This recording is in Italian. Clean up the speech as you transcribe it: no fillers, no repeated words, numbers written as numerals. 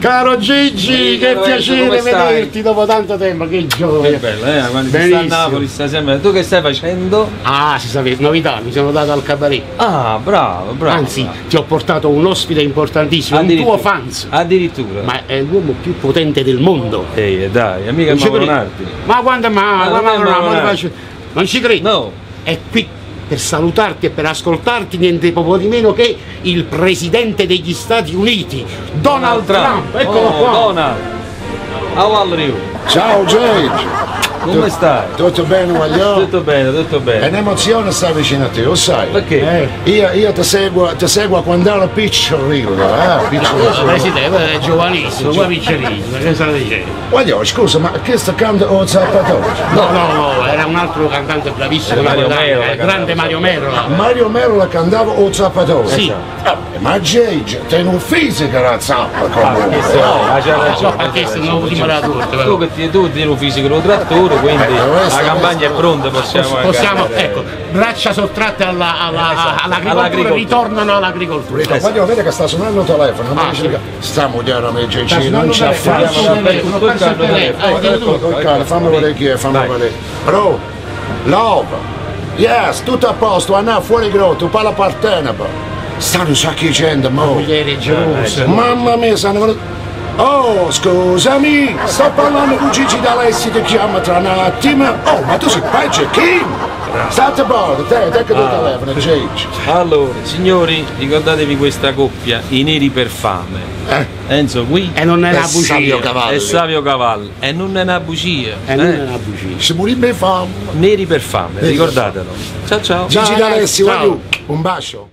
Caro Gigi, che piacere vederti dopo tanto tempo, che gioia. Che bello, quando si sta a Napoli sta sempre. Tu che stai facendo? Ah, si sapeva, novità, mi sono dato al cabaret. Ah, bravo, bravo. Anzi, bravo. ti ho portato un ospite importantissimo, un tuo fans. Addirittura. Ma è l'uomo più potente del mondo. Ehi, dai, amica Mamonardi. Ma quando non ci credo. No. È qui per salutarti e per ascoltarti niente poco di meno che il presidente degli Stati Uniti, Donald Trump. Eccolo qua. Donald. How are you? Ciao Gigi. Come stai? Tutto bene, guagliò? Tutto bene, tutto È bene. un'emozione stare vicino a te, lo sai? Perché? Io ti seguo quando ero picciolino, Presidente, è giovanissimo, qua piccerino, che sta dicendo? Guagliò, scusa, ma che sta cantando o zappatore? No, era un altro cantante bravissimo, Mario Mero, il grande Mario Mero. Mario Mero la cantava o zappatore? Sì. Ma Gigi, te non fisica la zappa comunque. So perché è il nuovo primo della torta. Tu tieni un fisico lo trattore, quindi la campagna è pronta, Possiamo, ecco, braccia sottratte all'agricoltura ritornano all'agricoltura. Voglio vedere che sta suonando il telefono, non mi dice che sta mugliando a me Gigi, non ce la faccio. Fammi vedere chi è, fammi vedere. Bro, love, yes, tutto a posto, Anna fuori grotto, parla partenere. Stanno un sacco di gente, mo. Mugliere gelosa. Mamma mia, stanno venuti. Oh, scusami, sto parlando con Gigi D'Alessi, ti chiama tra un attimo. Oh, ma tu sei peggio Kim. State a bordo, te che il telefono, Gigi. Allora, signori, ricordatevi questa coppia, i neri per fame. Enzo qui. E non è una bugia. Savio Cavalli. E Savio Cavalli. E non è una bugia. Non è una bugia. Si muore fame. Neri per fame, ricordatelo. Ciao ciao. Gigi D'Alessi, ciao. un bacio.